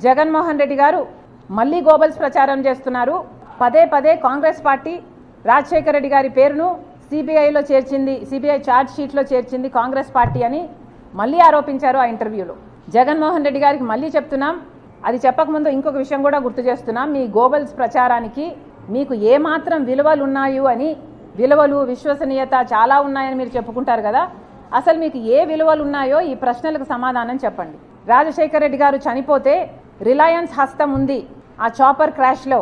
జగన్మోహన్ రెడ్డి గారు మళ్ళీ గోబల్స్ ప్రచారం చేస్తున్నారు. పదే పదే కాంగ్రెస్ పార్టీ రాజశేఖర రెడ్డి గారి పేరును సిబిఐలో చేర్చింది, సిబిఐ ఛార్జ్ షీట్లో చేర్చింది కాంగ్రెస్ పార్టీ అని మళ్ళీ ఆరోపించారు ఆ ఇంటర్వ్యూలో. జగన్మోహన్ రెడ్డి గారికి మళ్ళీ చెప్తున్నాం, అది చెప్పకముందు ఇంకొక విషయం కూడా గుర్తు చేస్తున్నాం. మీ గోబల్స్ ప్రచారానికి మీకు ఏమాత్రం విలువలు ఉన్నాయో అని, విలువలు విశ్వసనీయత చాలా ఉన్నాయని మీరు చెప్పుకుంటారు కదా, అసలు మీకు ఏ విలువలు ఉన్నాయో ఈ ప్రశ్నలకు సమాధానం చెప్పండి. రాజశేఖర రెడ్డి గారు చనిపోతే రిలయన్స్ హస్తం ఉంది ఆ చాపర్ క్రాష్లో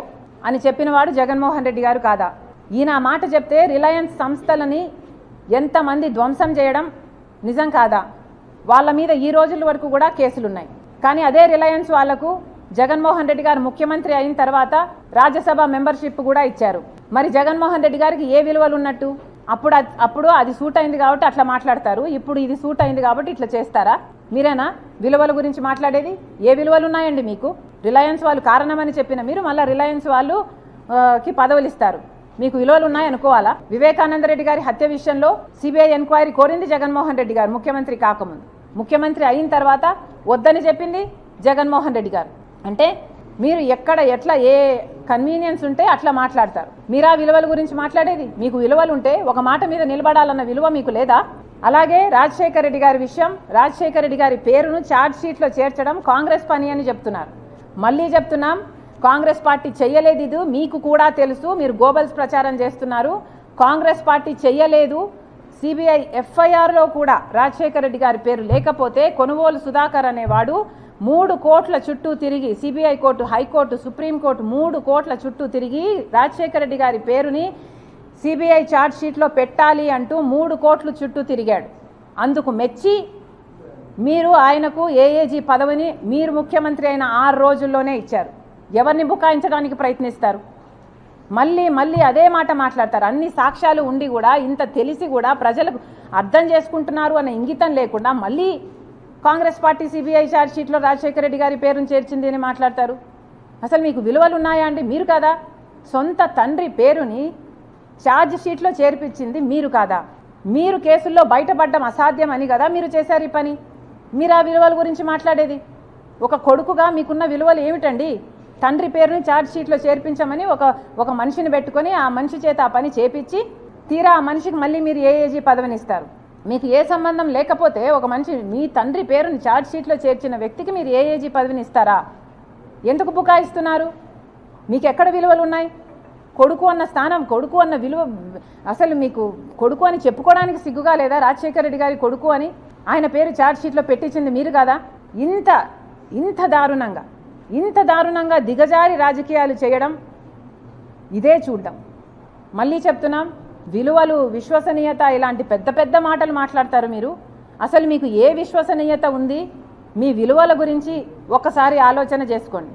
అని చెప్పినవాడు జగన్మోహన్ రెడ్డి గారు కాదా? ఈయన మాట చెప్తే రిలయన్స్ సంస్థలని ఎంతమంది ధ్వంసం చేయడం నిజం కాదా? వాళ్ళ మీద ఈ రోజుల వరకు కూడా కేసులున్నాయి. కానీ అదే రిలయన్స్ వాళ్లకు జగన్మోహన్ రెడ్డి గారు ముఖ్యమంత్రి అయిన తర్వాత రాజ్యసభ మెంబర్షిప్ కూడా ఇచ్చారు. మరి జగన్మోహన్ రెడ్డి గారికి ఏ విలువలు ఉన్నట్టు? అప్పుడు అది సూట్ అయింది కాబట్టి అట్లా మాట్లాడతారు, ఇప్పుడు ఇది సూట్ అయింది కాబట్టి ఇట్లా చేస్తారా? మీరేనా విలువల గురించి మాట్లాడేది? ఏ విలువలు ఉన్నాయండి మీకు? రిలయన్స్ వాళ్ళు కారణమని చెప్పిన మీరు మళ్ళీ రిలయన్స్ వాళ్ళకి పదవులు ఇస్తారు, మీకు విలువలు ఉన్నాయనుకోవాలా? వివేకానంద రెడ్డి గారి హత్య విషయంలో సిబిఐ ఎంక్వైరీ కోరింది జగన్మోహన్ రెడ్డి గారు ముఖ్యమంత్రి కాకముందు. ముఖ్యమంత్రి అయిన తర్వాత వద్దని చెప్పింది జగన్మోహన్ రెడ్డి గారు. అంటే మీరు ఎక్కడ ఎట్లా ఏ కన్వీనియన్స్ ఉంటే అట్లా మాట్లాడతారు. మీరా విలువల గురించి మాట్లాడేది? మీకు విలువలు ఉంటే ఒక మాట మీద నిలబడాలన్న విలువ మీకు లేదా? అలాగే రాజశేఖర రెడ్డి గారి విషయం, రాజశేఖర రెడ్డి గారి పేరును ఛార్జ్ షీట్లో చేర్చడం కాంగ్రెస్ పని అని చెప్తున్నారు. మళ్ళీ చెప్తున్నాం, కాంగ్రెస్ పార్టీ చెయ్యలేదు, ఇది మీకు కూడా తెలుసు. మీరు గోబల్స్ ప్రచారం చేస్తున్నారు. కాంగ్రెస్ పార్టీ చెయ్యలేదు. సిబిఐ ఎఫ్ఐఆర్లో కూడా రాజశేఖర రెడ్డి గారి పేరు లేకపోతే కొనుగోలు సుధాకర్ అనేవాడు 3 కోట్ల చుట్టూ తిరిగి, సిబిఐ కోర్టు, హైకోర్టు, సుప్రీంకోర్టు 3 కోట్ల చుట్టూ తిరిగి రాజశేఖర రెడ్డి గారి పేరుని సిబిఐ ఛార్జ్ షీట్లో పెట్టాలి అంటూ 3 కోట్ల చుట్టూ తిరిగాడు. అందుకు మెచ్చి మీరు ఆయనకు ఏఏజీ పదవిని మీరు ముఖ్యమంత్రి అయిన 6 రోజుల్లోనే ఇచ్చారు. ఎవరిని బుకాయించడానికి ప్రయత్నిస్తారు? మళ్ళీ అదే మాట మాట్లాడతారు. అన్ని సాక్ష్యాలు ఉండి కూడా, ఇంత తెలిసి కూడా ప్రజలకు అర్థం చేసుకుంటున్నారు అనే ఇంగితం లేకుండా మళ్ళీ కాంగ్రెస్ పార్టీ సిబిఐ ఛార్జ్ షీట్లో రాజశేఖర రెడ్డి గారి పేరును చేర్చింది అని మాట్లాడతారు. అసలు మీకు విలువలు ఉన్నాయా అండి? మీరు కాదా? సొంత తండ్రి పేరుని ఛార్జ్ షీట్లో చేర్పించింది మీరు కాదా? మీరు కేసుల్లో బయటపడడం అసాధ్యం అని కదా మీరు చేశారు ఈ పని. మీరు ఆ విలువల గురించి మాట్లాడేది? ఒక కొడుకుగా మీకున్న విలువలు ఏమిటండి? తండ్రి పేరుని ఛార్జ్ షీట్లో చేర్పించమని ఒక మనిషిని పెట్టుకొని ఆ మనిషి చేత ఆ పని చేపించి తీరా ఆ మనిషికి మళ్ళీ మీరు ఏఏజీ పదవిని ఇస్తారు. మీకు ఏ సంబంధం లేకపోతే ఒక మనిషి మీ తండ్రి పేరుని ఛార్జ్ షీట్లో చేర్చిన వ్యక్తికి మీరు ఏఏజీ పదవిని ఇస్తారా? ఎందుకు బుకాయిస్తున్నారు? మీకు ఎక్కడ విలువలు ఉన్నాయి? కొడుకు అన్న స్థానం, కొడుకు అన్న విలువ, అసలు మీకు కొడుకు అని చెప్పుకోవడానికి సిగ్గుగా లేదా? రాజశేఖర రెడ్డి గారి కొడుకు అని ఆయన పేరు ఛార్జ్ షీట్లో పెట్టించింది మీరు కాదా? ఇంత దారుణంగా దిగజారి రాజకీయాలు చేయడం ఇదే చూద్దాం. మళ్ళీ చెప్తున్నాం, విలువలు, విశ్వసనీయత ఇలాంటి పెద్ద మాటలు మాట్లాడతారు మీరు. అసలు మీకు ఏ విశ్వసనీయత ఉంది? మీ విలువల గురించి ఒక్కసారి ఆలోచన చేసుకోండి.